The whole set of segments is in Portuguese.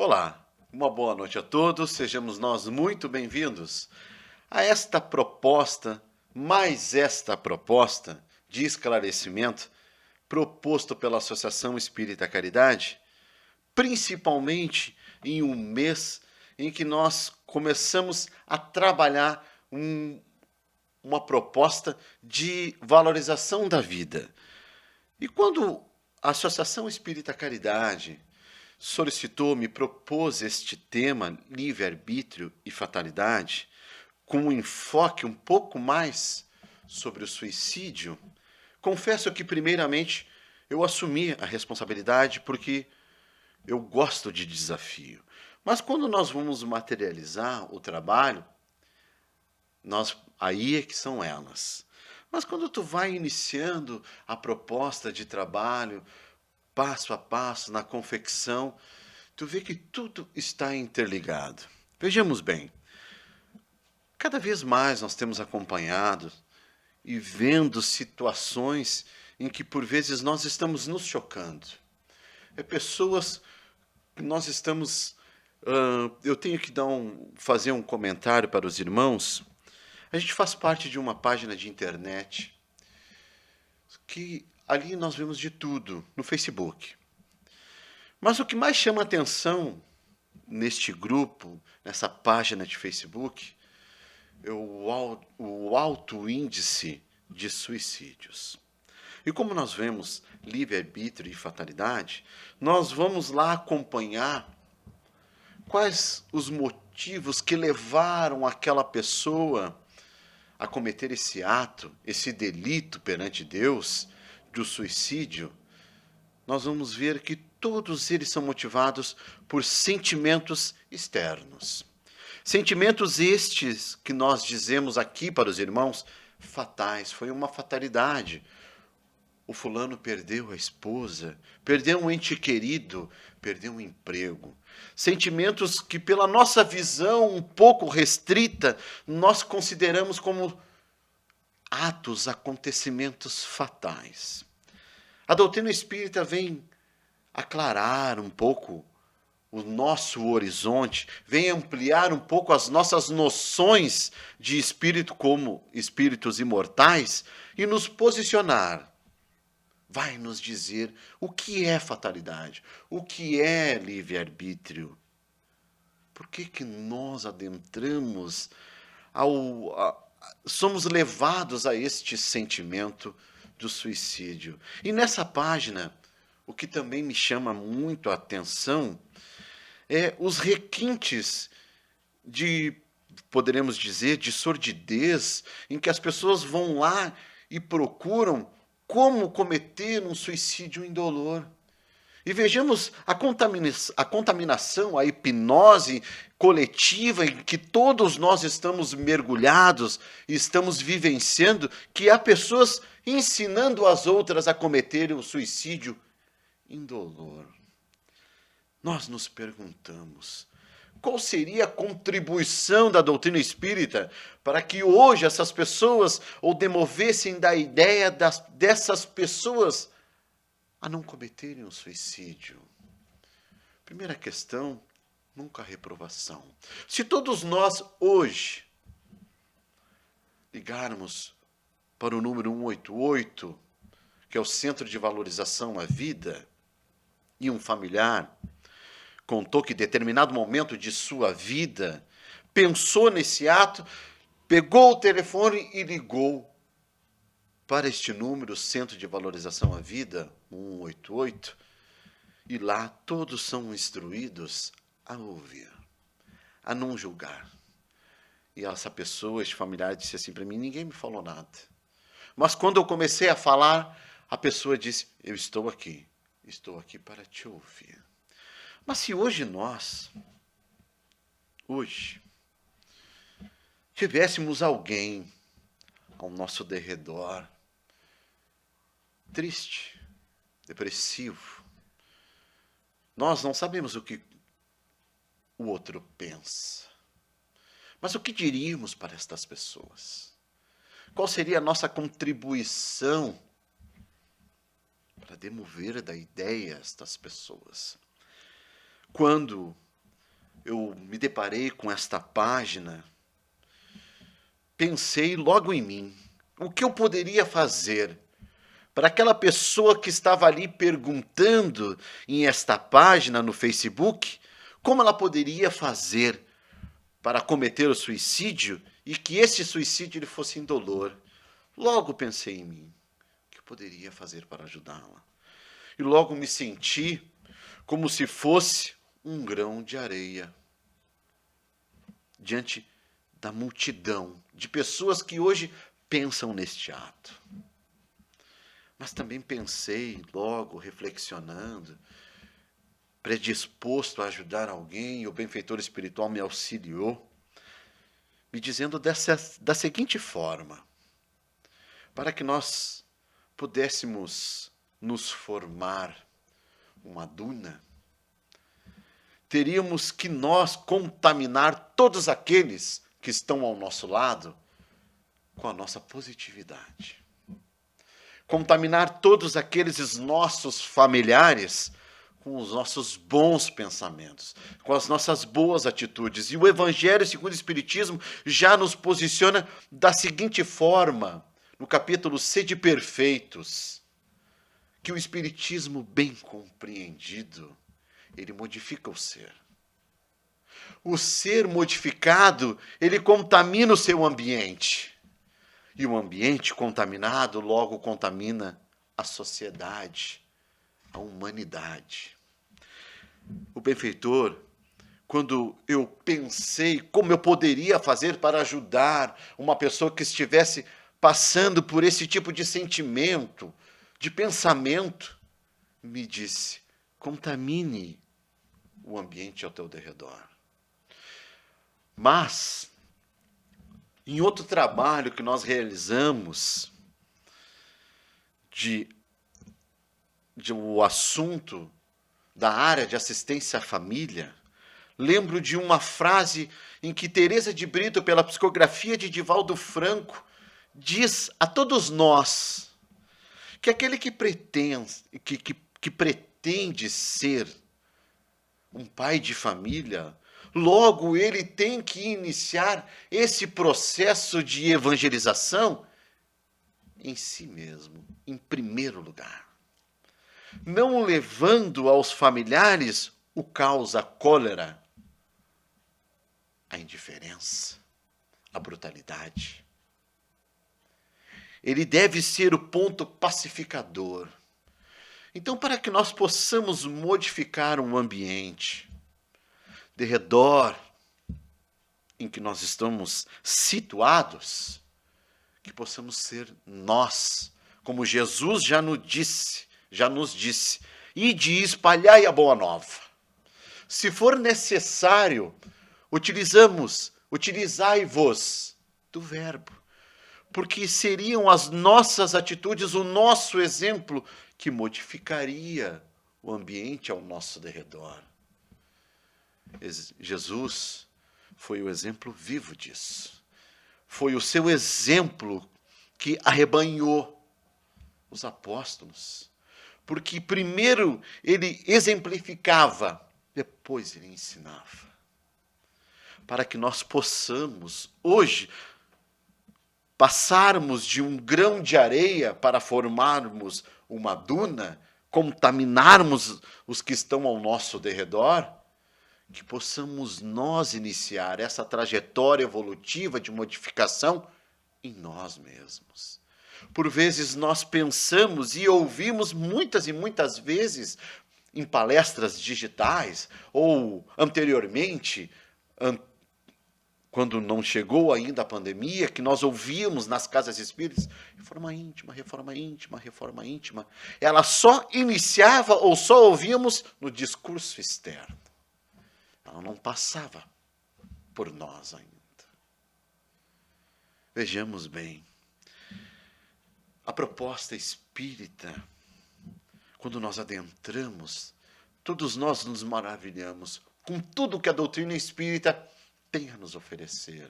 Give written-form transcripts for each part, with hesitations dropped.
Olá, uma boa noite a todos, sejamos nós muito bem-vindos a esta proposta, mais esta proposta de esclarecimento proposto pela Associação Espírita Caridade, principalmente em um mês em que nós começamos a trabalhar uma proposta de valorização da vida. E quando a Associação Espírita Caridade solicitou, me propôs este tema, livre-arbítrio e fatalidade, com um enfoque um pouco mais sobre o suicídio, confesso que, primeiramente, eu assumi a responsabilidade porque eu gosto de desafio. Mas quando nós vamos materializar o trabalho, aí é que são elas. Mas quando tu vai iniciando a proposta de trabalho, passo a passo, na confecção, tu vê que tudo está interligado. Vejamos bem, cada vez mais nós temos acompanhado e vendo situações em que por vezes nós estamos nos chocando. Pessoas que nós estamos... eu tenho que fazer um comentário para os irmãos. A gente faz parte de uma página de internet que ali nós vemos de tudo, no Facebook. Mas o que mais chama atenção neste grupo, nessa página de Facebook, é o alto índice de suicídios. E como nós vemos livre-arbítrio e fatalidade, nós vamos lá acompanhar quais os motivos que levaram aquela pessoa a cometer esse ato, esse delito perante Deus, do suicídio. Nós vamos ver que todos eles são motivados por sentimentos externos. Sentimentos estes que nós dizemos aqui para os irmãos fatais, foi uma fatalidade. O fulano perdeu a esposa, perdeu um ente querido, perdeu um emprego. Sentimentos que, pela nossa visão um pouco restrita, nós consideramos como atos, acontecimentos fatais. A doutrina espírita vem aclarar um pouco o nosso horizonte, vem ampliar um pouco as nossas noções de espírito como espíritos imortais e nos posicionar. Vai nos dizer o que é fatalidade, o que é livre-arbítrio. Por que nós adentramos somos levados a este sentimento do suicídio? E nessa página, o que também me chama muito a atenção é os requintes poderemos dizer, de sordidez, em que as pessoas vão lá e procuram como cometer um suicídio indolor. E vejamos a contaminação, a hipnose coletiva em que todos nós estamos mergulhados e estamos vivenciando, que há pessoas ensinando as outras a cometerem o suicídio indolor. Nós nos perguntamos, qual seria a contribuição da doutrina espírita para que hoje essas pessoas ou demovessem da ideia dessas pessoas a não cometerem o suicídio? Primeira questão, nunca a reprovação. Se todos nós hoje ligarmos para o número 188, que é o Centro de Valorização à Vida, e um familiar contou que em determinado momento de sua vida pensou nesse ato, pegou o telefone e ligou para este número, Centro de Valorização à Vida, 188, e lá todos são instruídos a ouvir, a não julgar. E essa pessoa, este familiar, disse assim para mim, ninguém me falou nada. Mas quando eu comecei a falar, a pessoa disse, eu estou aqui para te ouvir. Mas se hoje tivéssemos alguém ao nosso derredor, triste, depressivo, nós não sabemos o que o outro pensa. Mas o que diríamos para estas pessoas? Qual seria a nossa contribuição para demover da ideia estas pessoas? Quando eu me deparei com esta página, pensei logo em mim, o que eu poderia fazer para aquela pessoa que estava ali perguntando em esta página no Facebook, como ela poderia fazer para cometer o suicídio e que esse suicídio ele fosse indolor. Logo pensei em mim, o que eu poderia fazer para ajudá-la? E logo me senti como se fosse um grão de areia diante da multidão de pessoas que hoje pensam neste ato. Mas também pensei, logo reflexionando, predisposto a ajudar alguém, o benfeitor espiritual me auxiliou, me dizendo da seguinte forma: para que nós pudéssemos nos formar uma duna, teríamos que nós contaminar todos aqueles que estão ao nosso lado com a nossa positividade. Contaminar todos aqueles nossos familiares com os nossos bons pensamentos, com as nossas boas atitudes. E o Evangelho segundo o Espiritismo já nos posiciona da seguinte forma, no capítulo Sede Perfeitos, que o Espiritismo bem compreendido, ele modifica o ser. O ser modificado, ele contamina o seu ambiente. E o ambiente contaminado logo contamina a sociedade, a humanidade. O benfeitor, quando eu pensei como eu poderia fazer para ajudar uma pessoa que estivesse passando por esse tipo de sentimento, de pensamento, me disse: contamine o ambiente ao teu derredor. Mas, em outro trabalho que nós realizamos, o assunto da área de assistência à família, lembro de uma frase em que Teresa de Brito, pela psicografia de Divaldo Franco, diz a todos nós que aquele que pretende ser um pai de família, logo ele tem que iniciar esse processo de evangelização em si mesmo, em primeiro lugar. Não levando aos familiares o caos, a cólera, a indiferença, a brutalidade. Ele deve ser o ponto pacificador. Então, para que nós possamos modificar um ambiente de redor em que nós estamos situados, que possamos ser nós, como Jesus já nos disse, ide e espalhai a boa nova. Se for necessário, utilizai-vos do verbo, porque seriam as nossas atitudes, o nosso exemplo, que modificaria o ambiente ao nosso derredor. Jesus foi o exemplo vivo disso. Foi o seu exemplo que arrebanhou os apóstolos. Porque primeiro ele exemplificava, depois ele ensinava. Para que nós possamos, hoje, passarmos de um grão de areia para formarmos uma duna, contaminarmos os que estão ao nosso derredor, que possamos nós iniciar essa trajetória evolutiva de modificação em nós mesmos. Por vezes nós pensamos e ouvimos muitas e muitas vezes em palestras digitais ou anteriormente, quando não chegou ainda a pandemia, que nós ouvíamos nas casas espíritas, reforma íntima, reforma íntima, reforma íntima. Ela só iniciava ou só ouvíamos no discurso externo. Ela não passava por nós ainda. Vejamos bem, a proposta espírita, quando nós adentramos, todos nós nos maravilhamos com tudo que a doutrina espírita tem a nos oferecer.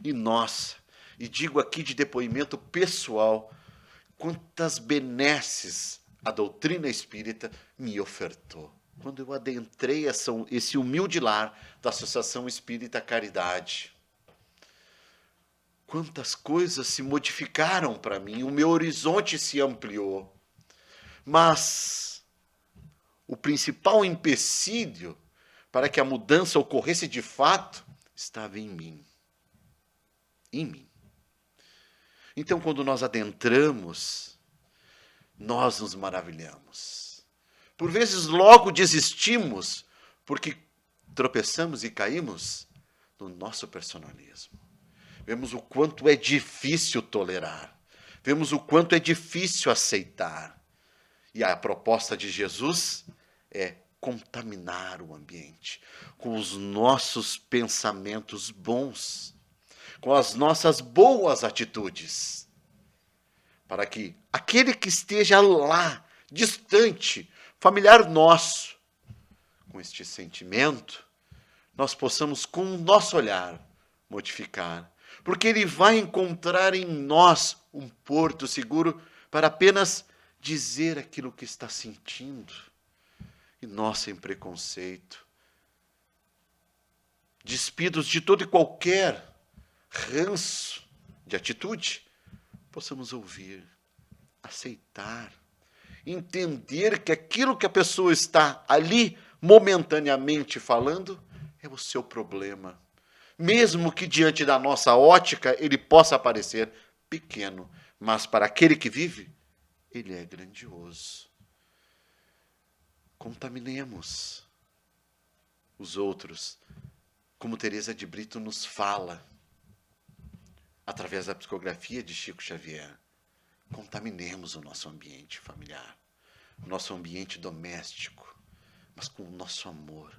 E nós, e digo aqui de depoimento pessoal, quantas benesses a doutrina espírita me ofertou. quando eu adentrei esse humilde lar da Associação Espírita Caridade. Quantas coisas se modificaram para mim, o meu horizonte se ampliou. Mas o principal empecilho para que a mudança ocorresse de fato estava em mim. Em mim. Então, quando nós adentramos, nós nos maravilhamos. Por vezes, logo desistimos, porque tropeçamos e caímos no nosso personalismo. Vemos o quanto é difícil tolerar. Vemos o quanto é difícil aceitar. E a proposta de Jesus é contaminar o ambiente com os nossos pensamentos bons, com as nossas boas atitudes, para que aquele que esteja lá, distante, familiar nosso, com este sentimento, nós possamos, com o nosso olhar, modificar. Porque ele vai encontrar em nós um porto seguro para apenas dizer aquilo que está sentindo. E nós, sem preconceito, despidos de todo e qualquer ranço de atitude, possamos ouvir, aceitar, entender que aquilo que a pessoa está ali momentaneamente falando é o seu problema. Mesmo que diante da nossa ótica ele possa parecer pequeno, mas para aquele que vive, ele é grandioso. Contaminemos os outros, como Teresa de Brito nos fala, através da psicografia de Chico Xavier. Contaminemos o nosso ambiente familiar, o nosso ambiente doméstico, mas com o nosso amor,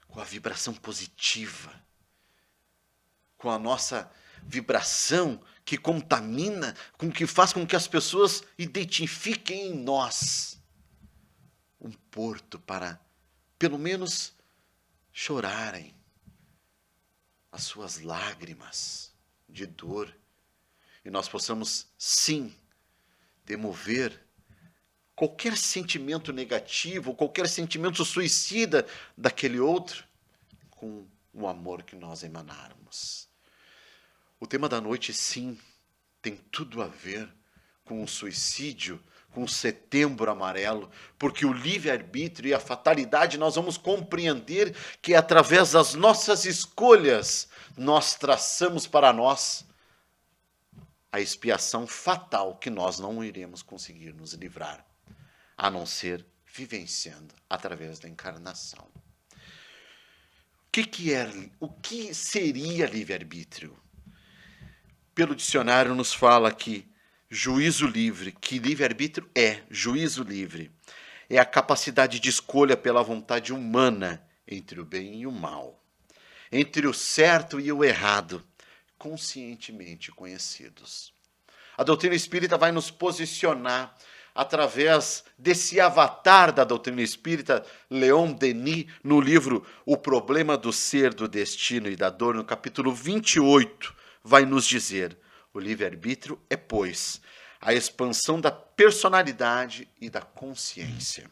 com a vibração positiva, com a nossa vibração que contamina, que faz com que as pessoas identifiquem em nós um porto para, pelo menos, chorarem as suas lágrimas de dor. E nós possamos, sim, demover qualquer sentimento negativo, qualquer sentimento suicida daquele outro, com o amor que nós emanarmos. O tema da noite, sim, tem tudo a ver com o suicídio, com o Setembro Amarelo, porque o livre-arbítrio e a fatalidade nós vamos compreender que através das nossas escolhas nós traçamos para nós a expiação fatal que nós não iremos conseguir nos livrar, a não ser vivenciando através da encarnação. O que seria livre-arbítrio? Pelo dicionário nos fala que juízo livre, que livre-arbítrio é juízo livre. É a capacidade de escolha pela vontade humana entre o bem e o mal, entre o certo e o errado, conscientemente conhecidos. A doutrina espírita vai nos posicionar através desse avatar da doutrina espírita, Leon Denis, no livro O Problema do Ser, do Destino e da Dor, no capítulo 28, vai nos dizer: o livre-arbítrio é, pois, a expansão da personalidade e da consciência.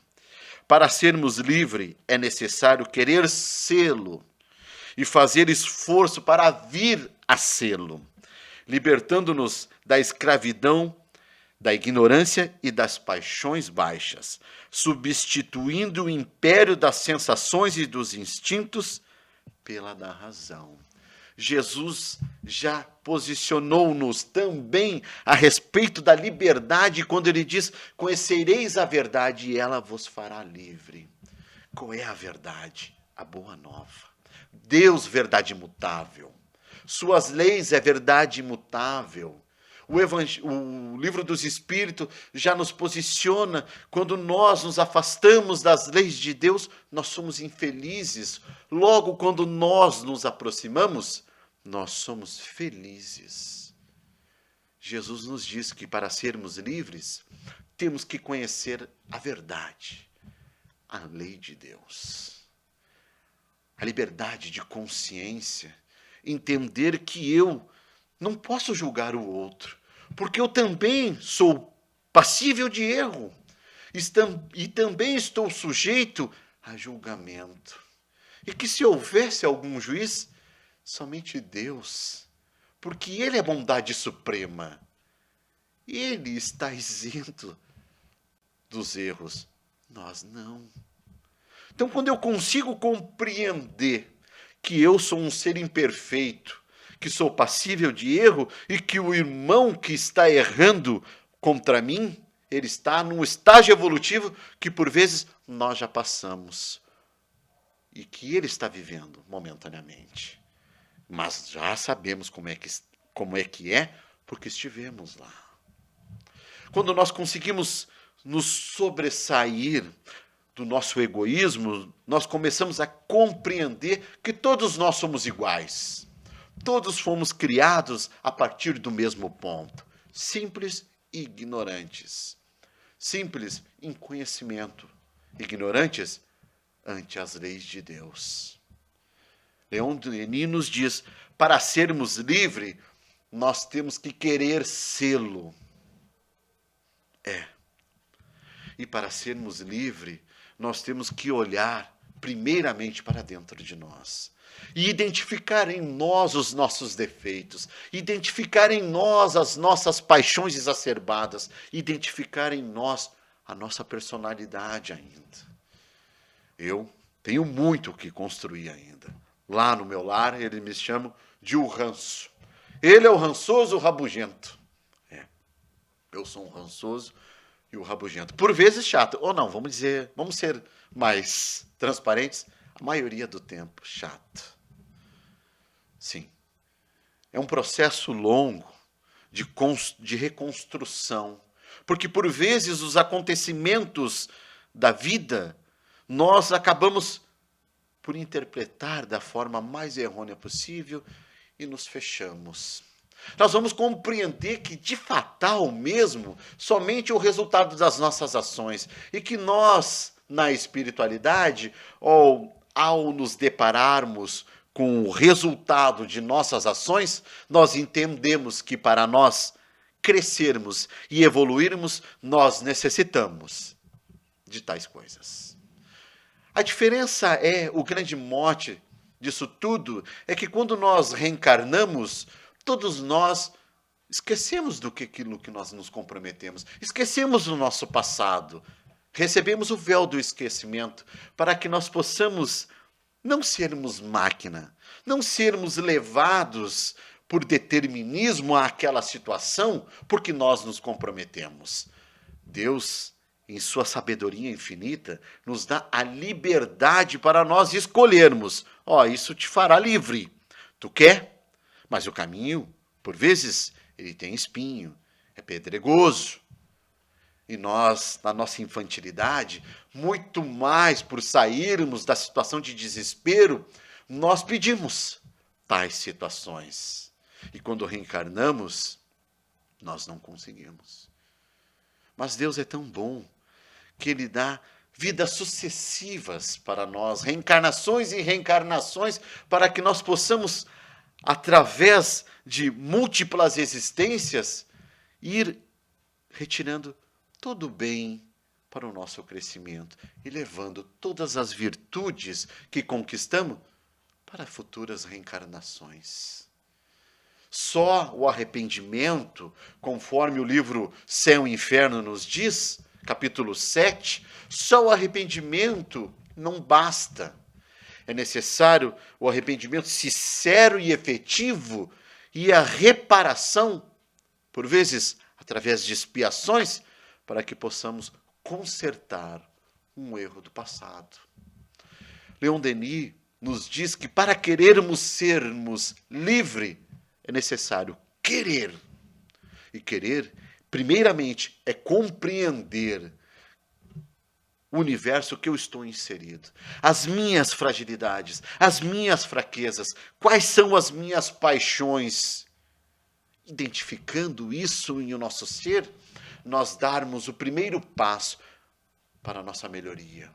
Para sermos livres, é necessário querer sê-lo e fazer esforço para vir a sê-lo, libertando-nos da escravidão, da ignorância e das paixões baixas, substituindo o império das sensações e dos instintos pela da razão. Jesus já posicionou-nos também a respeito da liberdade quando ele diz: conhecereis a verdade e ela vos fará livre. Qual é a verdade? A boa nova. Deus, verdade imutável. Suas leis é verdade imutável. O livro dos Espíritos já nos posiciona, quando nós nos afastamos das leis de Deus, nós somos infelizes. Logo, quando nós nos aproximamos, nós somos felizes. Jesus nos diz que para sermos livres, temos que conhecer a verdade, a lei de Deus. A liberdade de consciência, entender que eu não posso julgar o outro, porque eu também sou passível de erro e também estou sujeito a julgamento. E que se houvesse algum juiz, somente Deus, porque Ele é bondade suprema. Ele está isento dos erros, nós não. Então, quando eu consigo compreender que eu sou um ser imperfeito, que sou passível de erro e que o irmão que está errando contra mim, ele está num estágio evolutivo que por vezes nós já passamos e que ele está vivendo momentaneamente. Mas já sabemos como é que é, porque estivemos lá. Quando nós conseguimos nos sobressair do nosso egoísmo, nós começamos a compreender que todos nós somos iguais. Todos fomos criados a partir do mesmo ponto. Simples e ignorantes. Simples em conhecimento. Ignorantes ante as leis de Deus. Leon Denis nos diz, para sermos livres, nós temos que querer sê-lo. E para sermos livres, nós temos que olhar primeiramente para dentro de nós. E identificar em nós os nossos defeitos. Identificar em nós as nossas paixões exacerbadas. Identificar em nós a nossa personalidade ainda. Eu tenho muito o que construir ainda. Lá no meu lar, eles me chamam de o ranço. Ele é o rançoso rabugento. Eu sou um rançoso e o rabugento. Por vezes chato. Ou não, vamos ser mais transparentes. A maioria do tempo, chato. Sim. É um processo longo de reconstrução. Porque por vezes os acontecimentos da vida, nós acabamos por interpretar da forma mais errônea possível e nos fechamos. Nós vamos compreender que, de fatal mesmo, somente o resultado das nossas ações. E que nós, na espiritualidade, ou ao nos depararmos com o resultado de nossas ações, nós entendemos que para nós crescermos e evoluirmos, nós necessitamos de tais coisas. A diferença o grande mote disso tudo, é que quando nós reencarnamos, todos nós esquecemos aquilo que nós nos comprometemos, esquecemos do nosso passado, recebemos o véu do esquecimento para que nós possamos não sermos máquina, não sermos levados por determinismo àquela situação, porque nós nos comprometemos. Deus, em sua sabedoria infinita, nos dá a liberdade para nós escolhermos. Isso te fará livre. Tu quer? Mas o caminho, por vezes, ele tem espinho, é pedregoso. E nós, na nossa infantilidade, muito mais por sairmos da situação de desespero, nós pedimos tais situações. E quando reencarnamos, nós não conseguimos. Mas Deus é tão bom que Ele dá vidas sucessivas para nós, reencarnações e reencarnações, para que nós possamos, através de múltiplas existências, ir retirando todo o bem para o nosso crescimento e levando todas as virtudes que conquistamos para futuras reencarnações. Só o arrependimento, conforme o livro Céu e Inferno nos diz, capítulo 7, só o arrependimento não basta. É necessário o arrependimento sincero e efetivo e a reparação, por vezes através de expiações, para que possamos consertar um erro do passado. Leon Denis nos diz que para querermos sermos livres, é necessário querer. E querer, primeiramente, é compreender o universo que eu estou inserido, as minhas fragilidades, as minhas fraquezas, quais são as minhas paixões. Identificando isso em o nosso ser, nós darmos o primeiro passo para a nossa melhoria.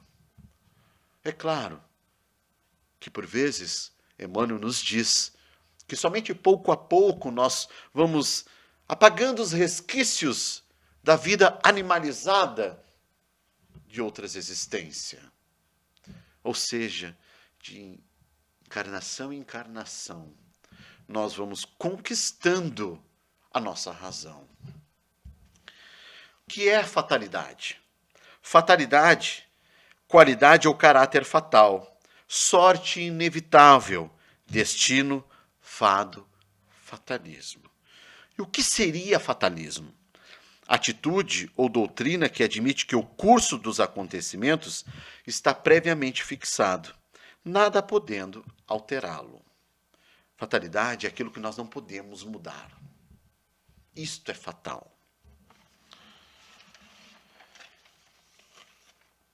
É claro que, por vezes, Emmanuel nos diz que somente pouco a pouco nós vamos apagando os resquícios da vida animalizada de outras existências. Ou seja, de encarnação em encarnação, nós vamos conquistando a nossa razão. O que é fatalidade? Fatalidade, qualidade ou caráter fatal, sorte inevitável, destino, fado, fatalismo. E o que seria fatalismo? Atitude ou doutrina que admite que o curso dos acontecimentos está previamente fixado, nada podendo alterá-lo. Fatalidade é aquilo que nós não podemos mudar. Isto é fatal.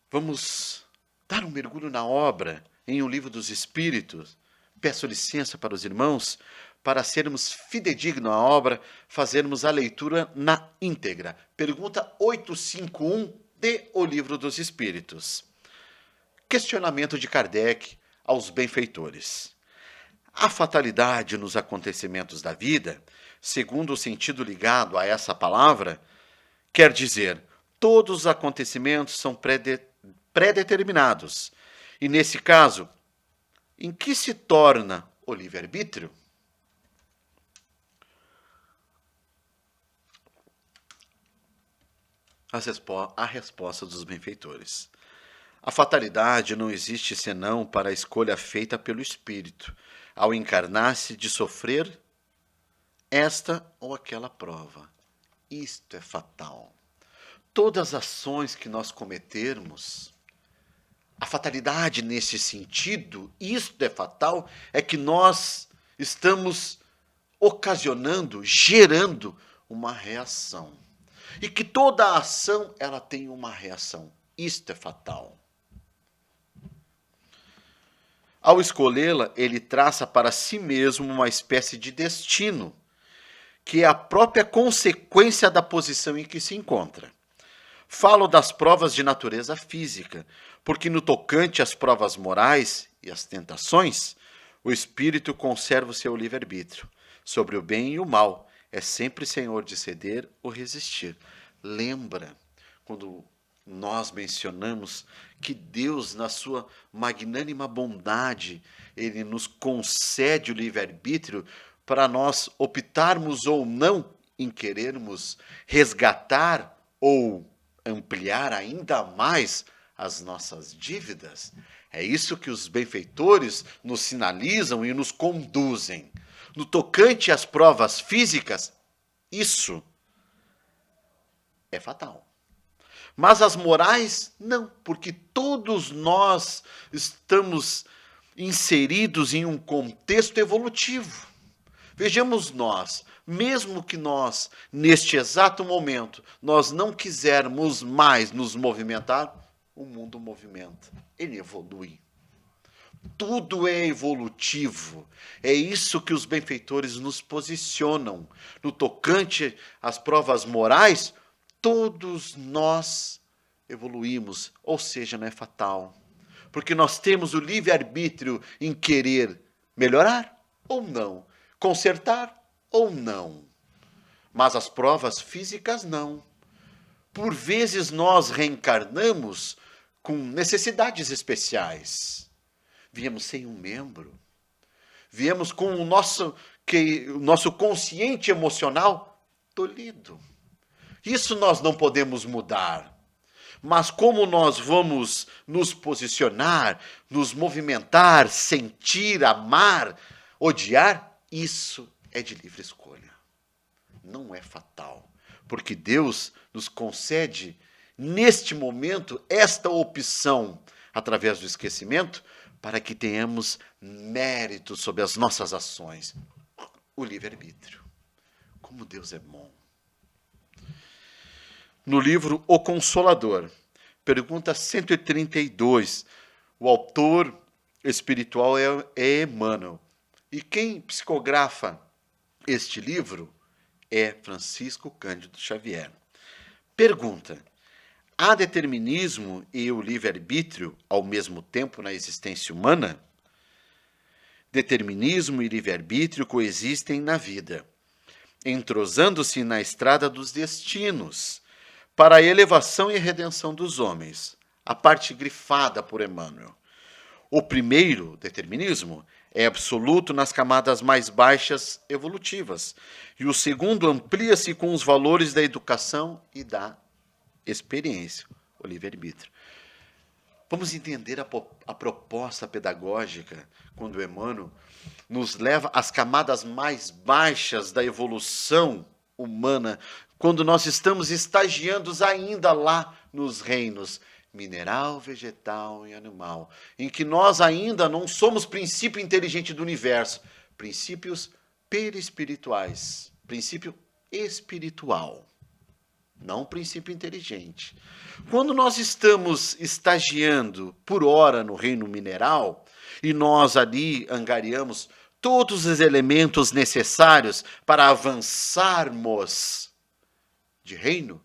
Vamos dar um mergulho na obra, em O Livro dos Espíritos. Peço licença para os irmãos, para sermos fidedignos à obra, fazermos a leitura na íntegra. Pergunta 851 de O Livro dos Espíritos. Questionamento de Kardec aos benfeitores. A fatalidade nos acontecimentos da vida, segundo o sentido ligado a essa palavra, quer dizer, todos os acontecimentos são pré-determinados. E nesse caso, em que se torna o livre-arbítrio? A resposta dos benfeitores. A fatalidade não existe senão para a escolha feita pelo espírito, ao encarnar-se de sofrer esta ou aquela prova. Isto é fatal. Todas as ações que nós cometermos, a fatalidade nesse sentido, isto é fatal, é que nós estamos ocasionando, gerando uma reação. E que toda ação, ela tem uma reação. Isto é fatal. Ao escolhê-la, ele traça para si mesmo uma espécie de destino, que é a própria consequência da posição em que se encontra. Falo das provas de natureza física, porque no tocante às provas morais e às tentações, o espírito conserva o seu livre-arbítrio. Sobre o bem e o mal, é sempre senhor de ceder ou resistir. Lembra, quando nós mencionamos que Deus, na sua magnânima bondade, ele nos concede o livre-arbítrio para nós optarmos ou não em querermos resgatar ou ampliar ainda mais as nossas dívidas? É isso que os benfeitores nos sinalizam e nos conduzem. No tocante às provas físicas, isso é fatal. Mas as morais, não, porque todos nós estamos inseridos em um contexto evolutivo. Vejamos nós, mesmo que nós, neste exato momento, nós não quisermos mais nos movimentar, o mundo movimenta, ele evolui. Tudo é evolutivo. É isso que os benfeitores nos posicionam. No tocante às provas morais, todos nós evoluímos, ou seja, não é fatal. Porque nós temos o livre-arbítrio em querer melhorar ou não, consertar ou não. Mas as provas físicas não. Por vezes nós reencarnamos com necessidades especiais. Viemos sem um membro. Viemos com o nosso consciente emocional tolhido. Isso nós não podemos mudar. Mas como nós vamos nos posicionar, nos movimentar, sentir, amar, odiar, isso é de livre escolha. Não é fatal. Porque Deus nos concede, neste momento, esta opção, através do esquecimento, para que tenhamos mérito sobre as nossas ações. O livre-arbítrio. Como Deus é bom. No livro O Consolador, pergunta 132, o autor espiritual é Emmanuel. E quem psicografa este livro é Francisco Cândido Xavier. Pergunta: há determinismo e o livre-arbítrio ao mesmo tempo na existência humana? Determinismo e livre-arbítrio coexistem na vida, entrosando-se na estrada dos destinos, para a elevação e redenção dos homens. A parte grifada por Emmanuel. O primeiro, determinismo, é absoluto nas camadas mais baixas evolutivas. E o segundo amplia-se com os valores da educação e da experiência, o livre-arbítrio. Vamos entender a proposta pedagógica quando Emmanuel nos leva às camadas mais baixas da evolução humana, quando nós estamos estagiando ainda lá nos reinos mineral, vegetal e animal, em que nós ainda não somos princípio inteligente do universo, princípios perispirituais, princípio espiritual, não princípio inteligente. Quando nós estamos estagiando por hora no reino mineral e nós ali angariamos todos os elementos necessários para avançarmos de reino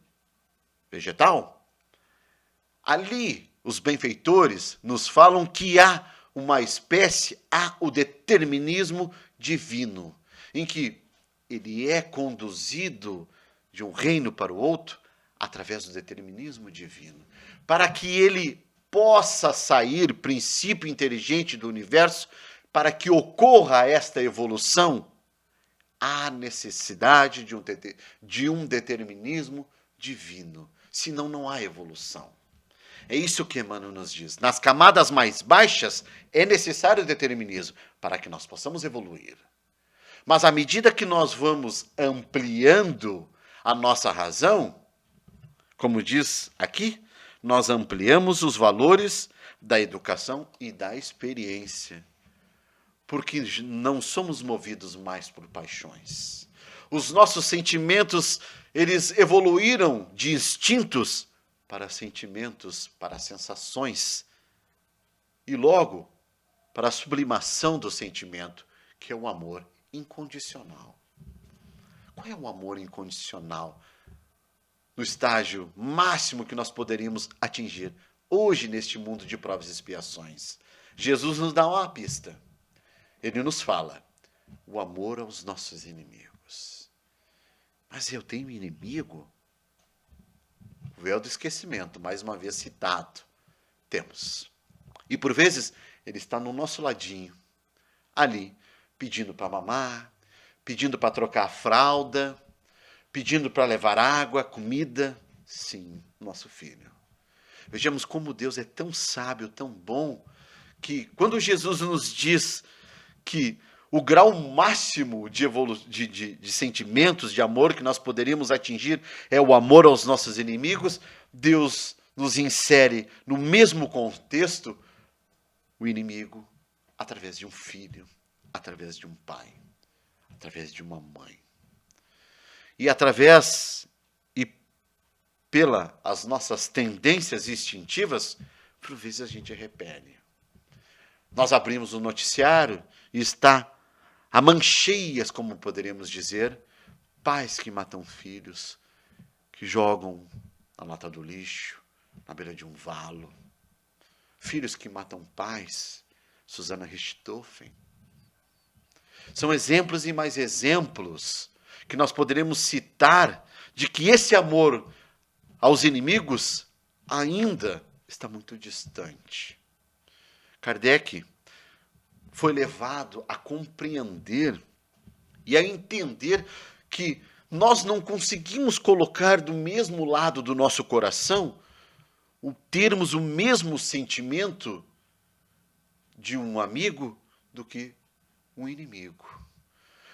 vegetal, ali os benfeitores nos falam que há uma espécie, há o determinismo divino, em que ele é conduzido de um reino para o outro através do determinismo divino, para que ele possa sair princípio inteligente do universo, para que ocorra esta evolução, há necessidade de um determinismo divino, senão não há evolução. É isso que Emmanuel nos diz. Nas camadas mais baixas é necessário o determinismo para que nós possamos evoluir. Mas à medida que nós vamos ampliando a nossa razão, como diz aqui, nós ampliamos os valores da educação e da experiência. Porque não somos movidos mais por paixões. Os nossos sentimentos, eles evoluíram de instintos para sentimentos, para sensações. E logo, para a sublimação do sentimento, que é o amor incondicional. Qual é o amor incondicional? No estágio máximo que nós poderíamos atingir hoje neste mundo de provas e expiações. Jesus nos dá uma pista. Ele nos fala, o amor aos nossos inimigos. Mas eu tenho inimigo? O véu do esquecimento, mais uma vez citado. Temos. E por vezes, ele está no nosso ladinho, ali, pedindo para mamar, pedindo para trocar a fralda, pedindo para levar água, comida. Sim, nosso filho. Vejamos como Deus é tão sábio, tão bom, que quando Jesus nos diz que o grau máximo de sentimentos, de amor que nós poderíamos atingir é o amor aos nossos inimigos, Deus nos insere no mesmo contexto o inimigo através de um filho, através de um pai, através de uma mãe. E através e pelas nossas tendências instintivas, por vezes a gente repele. Nós abrimos o noticiário e está a mancheias, como poderíamos dizer, pais que matam filhos, que jogam na lata do lixo, na beira de um valo, filhos que matam pais, Susana Richthofen. São exemplos e mais exemplos que nós poderemos citar de que esse amor aos inimigos ainda está muito distante. Kardec foi levado a compreender e a entender que nós não conseguimos colocar do mesmo lado do nosso coração termos o mesmo sentimento de um amigo do que um inimigo.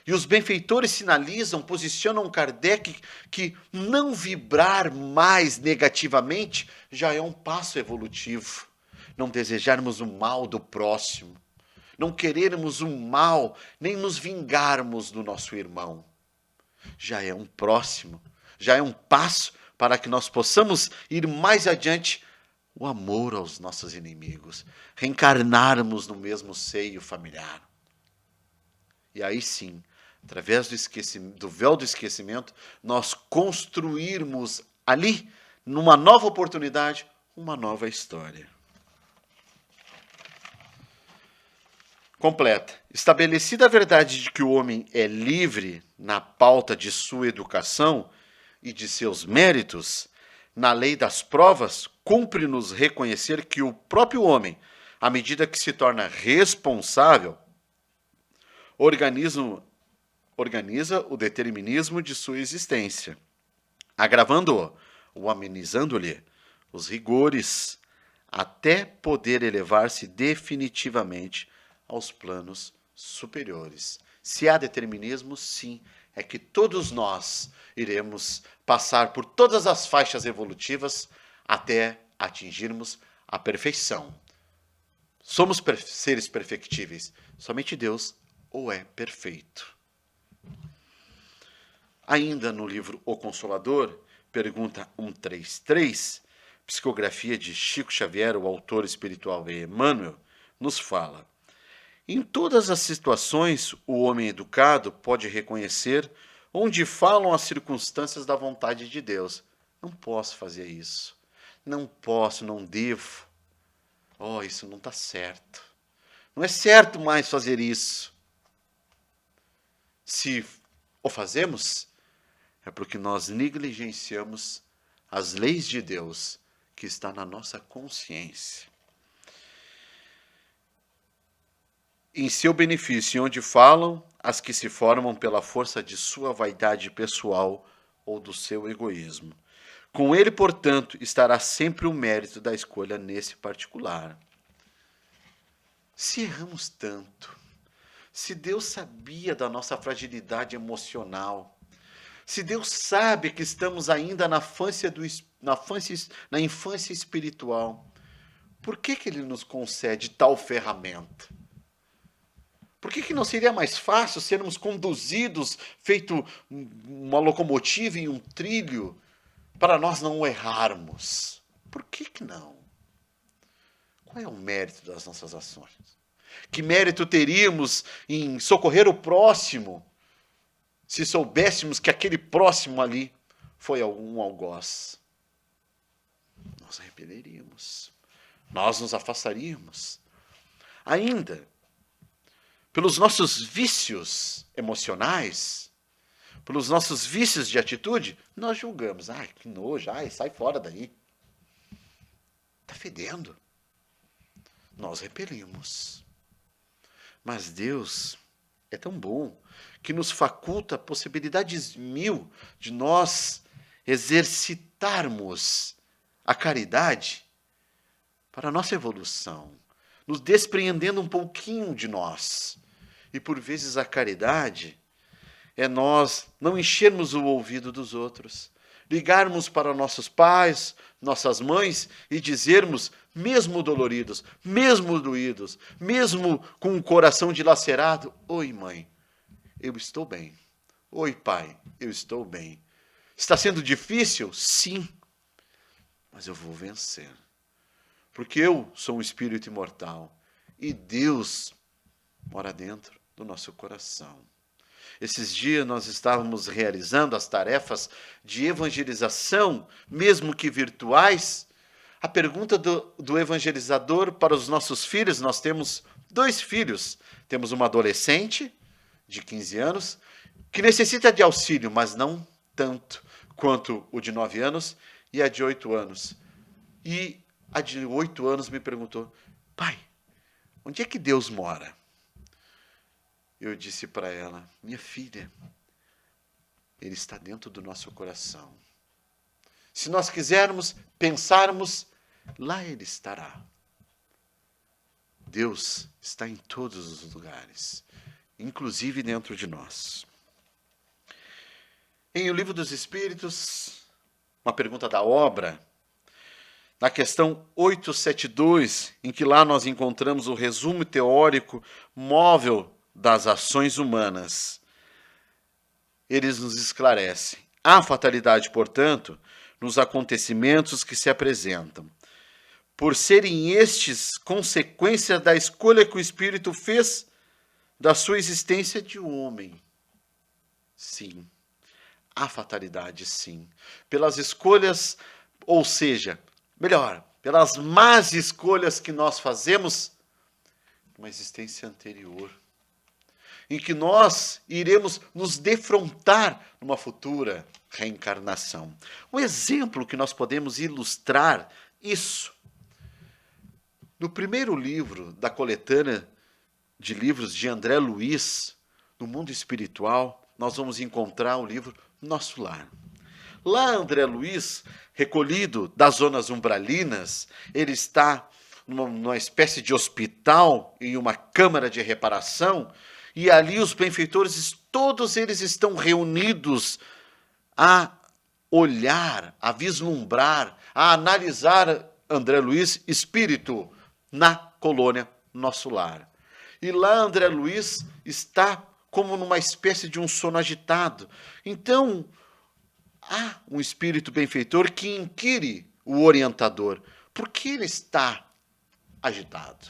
E os benfeitores sinalizam, posicionam Kardec que não vibrar mais negativamente já é um passo evolutivo. Não desejarmos o mal do próximo, não querermos o mal, nem nos vingarmos do nosso irmão. Já é um próximo, já é um passo para que nós possamos ir mais adiante, o amor aos nossos inimigos, reencarnarmos no mesmo seio familiar. E aí sim, através do véu do esquecimento, nós construirmos ali, numa nova oportunidade, uma nova história. Completa. Estabelecida a verdade de que o homem é livre na pauta de sua educação e de seus méritos, na lei das provas, cumpre-nos reconhecer que o próprio homem, À medida que se torna responsável, o organismo organiza o determinismo de sua existência, agravando-o ou amenizando-lhe os rigores, até poder elevar-se definitivamente aos planos superiores. Se há determinismo, sim, é que todos nós iremos passar por todas as faixas evolutivas até atingirmos a perfeição. Somos seres perfectíveis. Somente Deus o é perfeito. Ainda no livro O Consolador, pergunta 133, psicografia de Chico Xavier, o autor espiritual Emmanuel, nos fala: em todas as situações, o homem educado pode reconhecer onde falam as circunstâncias da vontade de Deus. Não posso fazer isso. Não posso, não devo. Oh, isso não está certo. Não é certo mais fazer isso. Se o fazemos, é porque nós negligenciamos as leis de Deus que está na nossa consciência. Em seu benefício, onde falam as que se formam pela força de sua vaidade pessoal ou do seu egoísmo. Com ele, portanto, estará sempre o mérito da escolha nesse particular. Se erramos tanto, se Deus sabia da nossa fragilidade emocional, se Deus sabe que estamos ainda na infância espiritual, por que Ele nos concede tal ferramenta? Por que não seria mais fácil sermos conduzidos, feito uma locomotiva em um trilho, para nós não errarmos? Por que não? Qual é o mérito das nossas ações? Que mérito teríamos em socorrer o próximo, se soubéssemos que aquele próximo ali foi um algoz? Nós repeliríamos, nós nos afastaríamos. Ainda, pelos nossos vícios emocionais, pelos nossos vícios de atitude, nós julgamos. Ai, que nojo, ai, sai fora daí. Está fedendo. Nós repelimos. Mas Deus é tão bom que nos faculta possibilidades mil de nós exercitarmos a caridade para a nossa evolução, nos despreendendo um pouquinho de nós. E por vezes a caridade é nós não enchermos o ouvido dos outros, ligarmos para nossos pais, nossas mães e dizermos, mesmo doloridos, mesmo doídos, mesmo com o coração dilacerado: oi, mãe, eu estou bem. Oi, pai, eu estou bem. Está sendo difícil? Sim, mas eu vou vencer. Porque eu sou um espírito imortal e Deus mora dentro do nosso coração. Esses dias nós estávamos realizando as tarefas de evangelização, mesmo que virtuais. A pergunta do evangelizador para os nossos filhos: nós temos 2 filhos. Temos uma adolescente de 15 anos que necessita de auxílio, mas não tanto quanto o de 9 anos e a de 8 anos. E a de 8 anos me perguntou: pai, onde é que Deus mora? Eu disse para ela: minha filha, Ele está dentro do nosso coração. Se nós quisermos, pensarmos, lá Ele estará. Deus está em todos os lugares, inclusive dentro de nós. Em O Livro dos Espíritos, uma pergunta da obra, na questão 872, em que lá nós encontramos o resumo teórico móvel das ações humanas, eles nos esclarecem: há fatalidade, portanto, nos acontecimentos que se apresentam, por serem estes consequência da escolha que o Espírito fez da sua existência de homem. Sim, há fatalidade, sim. Pelas escolhas, ou seja, melhor, pelas más escolhas que nós fazemos numa existência anterior, em que nós iremos nos defrontar numa futura reencarnação. Um exemplo que nós podemos ilustrar isso No primeiro livro da coletânea de livros de André Luiz, no mundo espiritual, nós vamos encontrar o livro Nosso Lar. Lá, André Luiz, recolhido das zonas umbralinas, ele está numa espécie de hospital, em uma câmara de reparação, e ali os benfeitores, todos eles estão reunidos a olhar, a vislumbrar, a analisar André Luiz, espírito, na colônia Nosso Lar. E lá André Luiz está como numa espécie de um sono agitado. Então, há um espírito benfeitor que inquire o orientador. Por que ele está agitado?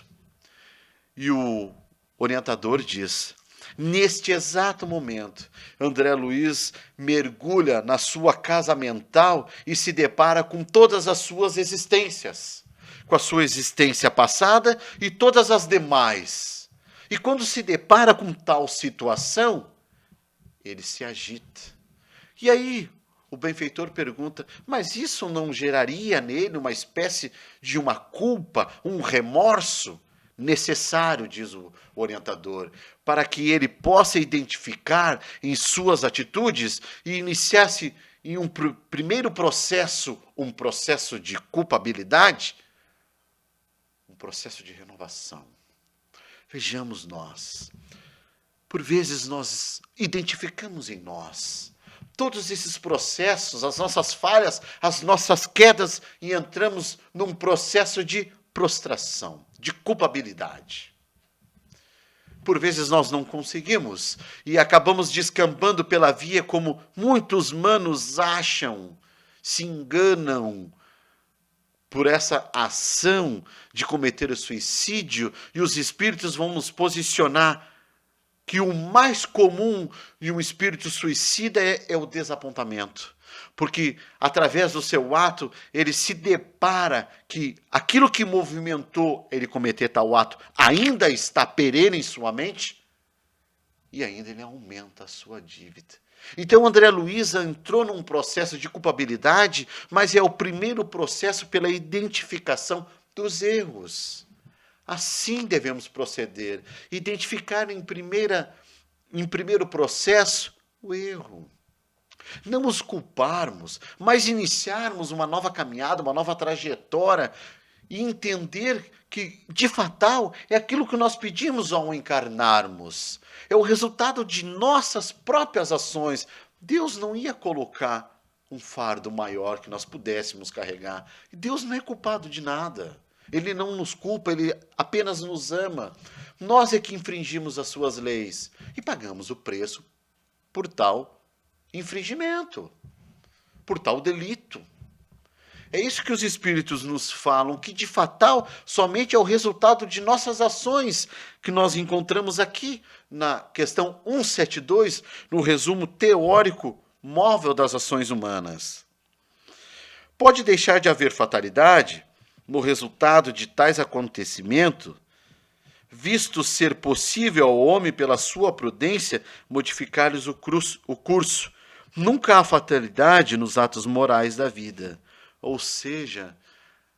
E o orientador diz: neste exato momento, André Luiz mergulha na sua casa mental e se depara com todas as suas existências, com a sua existência passada e todas as demais. E quando se depara com tal situação, ele se agita. E aí, o benfeitor pergunta: mas isso não geraria nele uma espécie de uma culpa, um remorso? Necessário, diz o orientador, para que ele possa identificar em suas atitudes e iniciasse em um primeiro processo, um processo de culpabilidade, um processo de renovação. Vejamos nós, por vezes nós identificamos em nós todos esses processos, as nossas falhas, as nossas quedas, e entramos num processo de prostração, de culpabilidade. Por vezes nós não conseguimos e acabamos descambando pela via como muitos manos acham, se enganam por essa ação de cometer o suicídio, e os espíritos vão nos posicionar que o mais comum de um espírito suicida é o desapontamento. Porque, através do seu ato, ele se depara que aquilo que movimentou ele cometer tal ato ainda está perene em sua mente, e ainda ele aumenta a sua dívida. Então, André Luiz entrou num processo de culpabilidade, mas é o primeiro processo pela identificação dos erros. Assim devemos proceder, identificar em primeiro processo o erro. Não os culparmos, mas iniciarmos uma nova caminhada, uma nova trajetória e entender que, de fatal, é aquilo que nós pedimos ao encarnarmos. É o resultado de nossas próprias ações. Deus não ia colocar um fardo maior que nós pudéssemos carregar. Deus não é culpado de nada. Ele não nos culpa, ele apenas nos ama. Nós é que infringimos as suas leis e pagamos o preço por tal infringimento, por tal delito. É isso que os espíritos nos falam, que de fatal somente é o resultado de nossas ações, que nós encontramos aqui na questão 172, no resumo teórico móvel das ações humanas. Pode deixar de haver fatalidade no resultado de tais acontecimentos, visto ser possível ao homem, pela sua prudência, modificar-lhes o curso. Nunca há fatalidade nos atos morais da vida. Ou seja,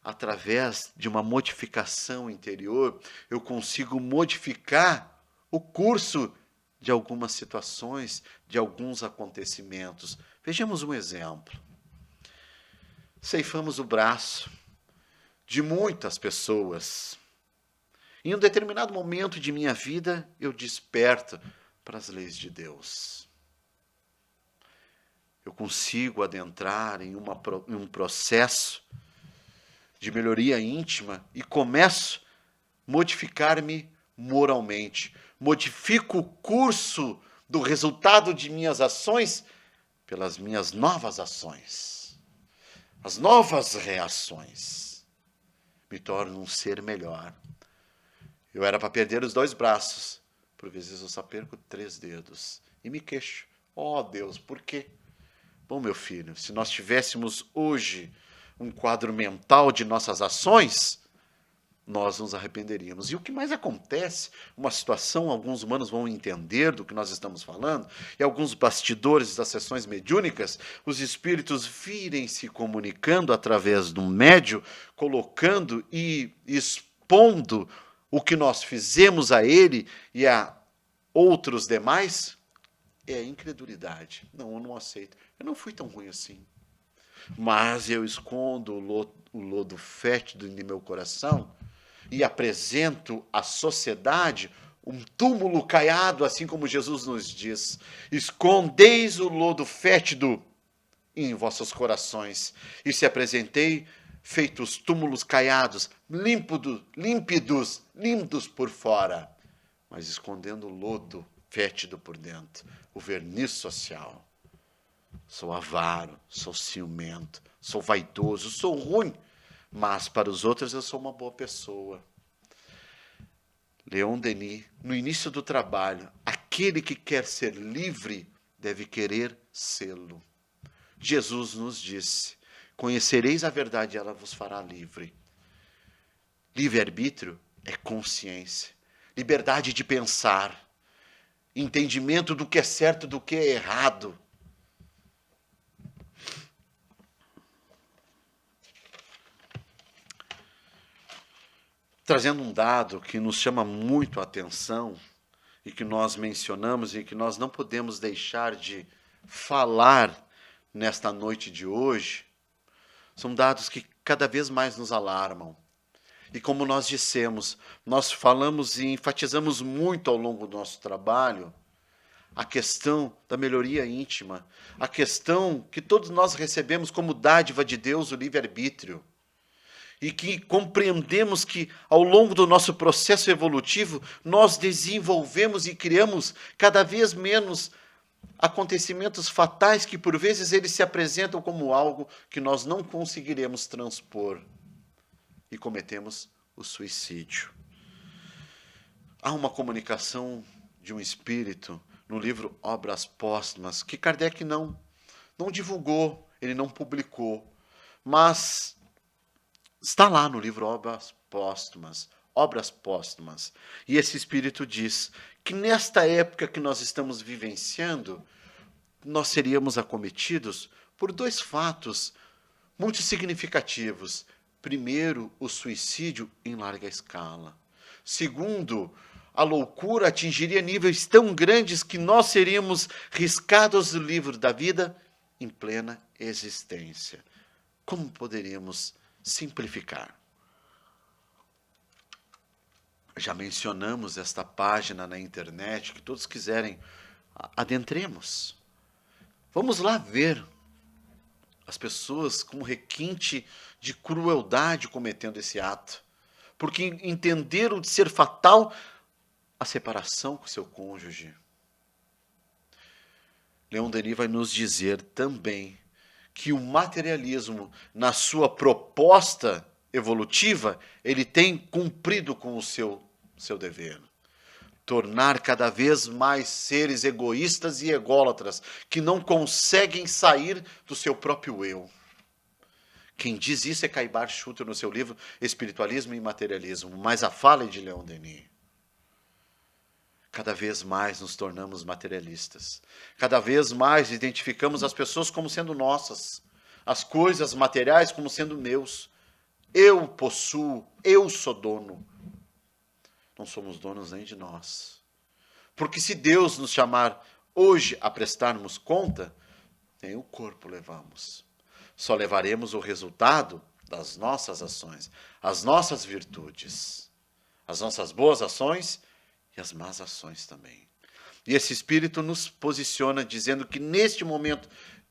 através de uma modificação interior, eu consigo modificar o curso de algumas situações, de alguns acontecimentos. Vejamos um exemplo. Ceifamos o braço de muitas pessoas. Em um determinado momento de minha vida, eu desperto para as leis de Deus. Eu consigo adentrar em um processo de melhoria íntima e começo a modificar-me moralmente. Modifico o curso do resultado de minhas ações pelas minhas novas ações. As novas reações me tornam um ser melhor. Eu era para perder os 2 braços. Por vezes eu só perco 3 dedos. E me queixo. Oh, Deus, por quê? Bom, meu filho, se nós tivéssemos hoje um quadro mental de nossas ações, nós nos arrependeríamos. E o que mais acontece, uma situação, alguns humanos vão entender do que nós estamos falando, e alguns bastidores das sessões mediúnicas, os espíritos virem se comunicando através do médium, colocando e transpondo o que nós fizemos a ele e a outros demais, é a incredulidade. Não, eu não aceito. Eu não fui tão ruim assim. Mas eu escondo o lodo fétido em meu coração e apresento à sociedade um túmulo caiado, assim como Jesus nos diz: escondeis o lodo fétido em vossos corações, e se apresentei feitos túmulos caiados, límpidos, lindos por fora, mas escondendo o lodo fétido por dentro, o verniz social. Sou avaro, sou ciumento, sou vaidoso, sou ruim, mas para os outros eu sou uma boa pessoa. Leon Denis, no início do trabalho, aquele que quer ser livre deve querer sê-lo. Jesus nos disse: conhecereis a verdade e ela vos fará livre. Livre-arbítrio é consciência, liberdade de pensar, entendimento do que é certo e do que é errado. Trazendo um dado que nos chama muito a atenção e que nós mencionamos e que nós não podemos deixar de falar nesta noite de hoje, são dados que cada vez mais nos alarmam. E como nós dissemos, nós falamos e enfatizamos muito ao longo do nosso trabalho a questão da melhoria íntima, a questão que todos nós recebemos como dádiva de Deus, o livre-arbítrio. E que compreendemos que, ao longo do nosso processo evolutivo, nós desenvolvemos e criamos cada vez menos acontecimentos fatais que, por vezes, eles se apresentam como algo que nós não conseguiremos transpor. E cometemos o suicídio. Há uma comunicação de um espírito no livro Obras Póstumas, que Kardec não divulgou, ele não publicou, mas está lá no livro Obras Póstumas. E esse espírito diz que nesta época que nós estamos vivenciando, nós seríamos acometidos por dois fatos muito significativos. Primeiro, o suicídio em larga escala. Segundo, a loucura atingiria níveis tão grandes que nós seríamos riscados do livro da vida em plena existência. Como poderíamos simplificar? Já mencionamos esta página na internet, que todos quiserem, adentremos. Vamos lá ver as pessoas com requinte de crueldade cometendo esse ato, porque entenderam de ser fatal a separação com seu cônjuge. Leon Denis vai nos dizer também que o materialismo, na sua proposta evolutiva, ele tem cumprido com o seu dever. Tornar cada vez mais seres egoístas e ególatras, que não conseguem sair do seu próprio eu. Quem diz isso é Caibar Schutter no seu livro Espiritualismo e Materialismo, mas a fala é de Leon Denis. Cada vez mais nos tornamos materialistas. Cada vez mais identificamos as pessoas como sendo nossas, as coisas materiais como sendo meus. Eu possuo, eu sou dono. Não somos donos nem de nós. Porque se Deus nos chamar hoje a prestarmos conta, nem o corpo levamos. Só levaremos o resultado das nossas ações, as nossas virtudes, as nossas boas ações e as más ações também. E esse Espírito nos posiciona dizendo que neste momento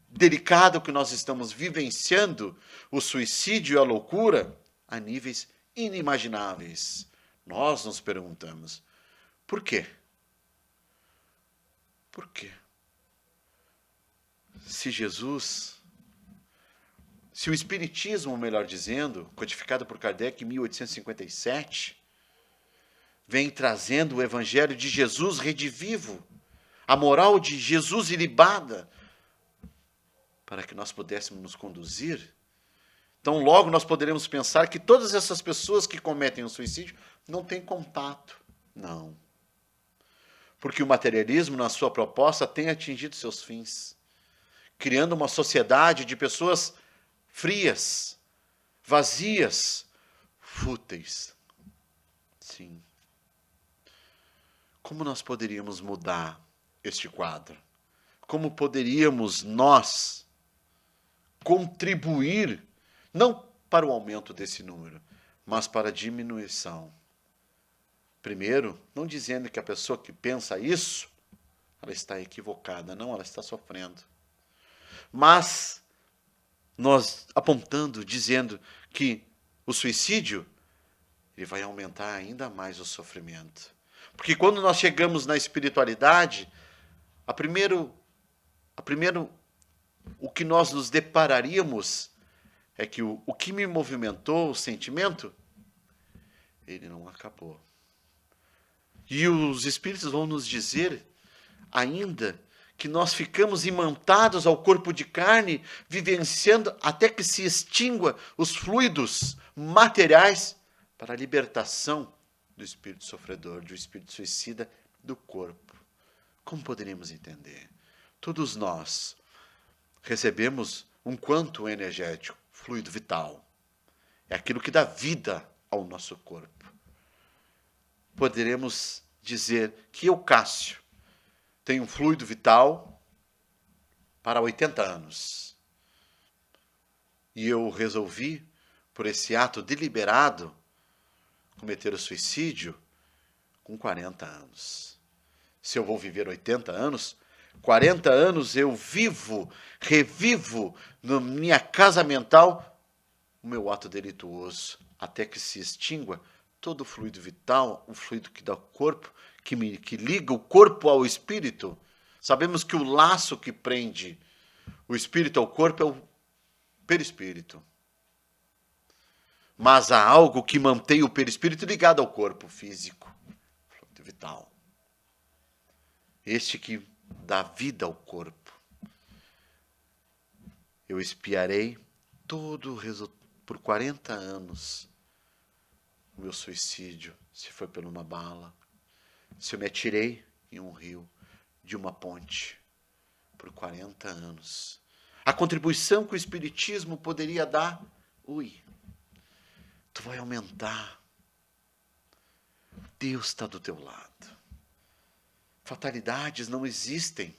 delicado que nós estamos vivenciando, o suicídio e a loucura, a níveis inimagináveis. Nós nos perguntamos, por quê? Por quê? Se o Espiritismo, melhor dizendo, codificado por Kardec em 1857, vem trazendo o Evangelho de Jesus redivivo, a moral de Jesus ilibada, para que nós pudéssemos nos conduzir. Então, logo nós poderemos pensar que todas essas pessoas que cometem o suicídio não têm contato. Não. Porque o materialismo, na sua proposta, tem atingido seus fins, criando uma sociedade de pessoas frias, vazias, fúteis. Sim. Como nós poderíamos mudar este quadro? Como poderíamos nós contribuir, não para o aumento desse número, mas para a diminuição? Primeiro, não dizendo que a pessoa que pensa isso, ela está equivocada, não, ela está sofrendo. Mas nós apontando, dizendo que o suicídio, ele vai aumentar ainda mais o sofrimento. Porque quando nós chegamos na espiritualidade, a primeiro, o que nós nos depararíamos é que o que me movimentou, o sentimento, ele não acabou. E os espíritos vão nos dizer ainda que nós ficamos imantados ao corpo de carne, vivenciando até que se extingua os fluidos materiais para a libertação do espírito sofredor, do espírito suicida do corpo. Como poderíamos entender? Todos nós recebemos um quanto energético, fluido vital. É aquilo que dá vida ao nosso corpo. Poderemos dizer que eu, Cássio, tenho um fluido vital para 80 anos. E eu resolvi, por esse ato deliberado, cometer o suicídio com 40 anos. Se eu vou viver 80 anos, 40 anos eu vivo, revivo na minha casa mental o meu ato delituoso, até que se extingua todo o fluido vital, o fluido que dá ao corpo, que liga o corpo ao espírito. Sabemos que o laço que prende o espírito ao corpo é o perispírito. Mas há algo que mantém o perispírito ligado ao corpo físico, fluido vital. Este que dá vida ao corpo. Eu expiarei todo o resultado por 40 anos o meu suicídio, se foi por uma bala, se eu me atirei em um rio, de uma ponte, por 40 anos. A contribuição que o Espiritismo poderia dar, tu vai aumentar. Deus está do teu lado. Fatalidades não existem,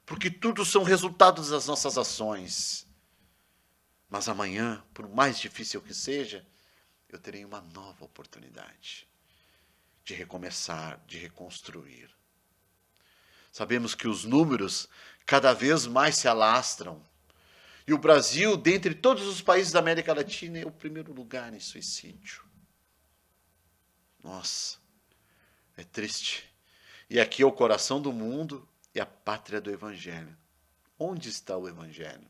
porque tudo são resultados das nossas ações. Mas amanhã, por mais difícil que seja, eu terei uma nova oportunidade de recomeçar, de reconstruir. Sabemos que os números cada vez mais se alastram. E o Brasil, dentre todos os países da América Latina, é o primeiro lugar em suicídio. Nossa, é triste. E aqui é o coração do mundo e a pátria do Evangelho. Onde está o Evangelho?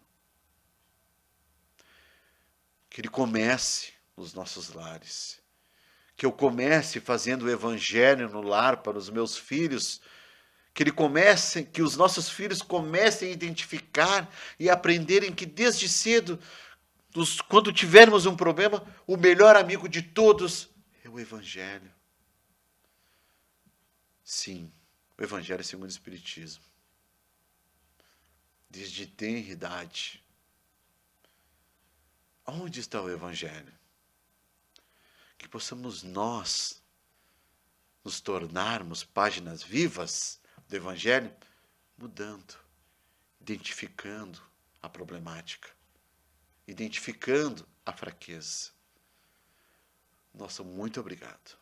Que ele comece nos nossos lares. Que eu comece fazendo o Evangelho no lar para os meus filhos. Que os nossos filhos comecem a identificar e aprenderem que desde cedo, quando tivermos um problema, o melhor amigo de todos é o Evangelho. Sim, o Evangelho segundo o Espiritismo. Desde tenra idade. Onde está o Evangelho? Que possamos nós nos tornarmos páginas vivas do Evangelho, mudando, identificando a problemática, identificando a fraqueza. Nossa, muito obrigado.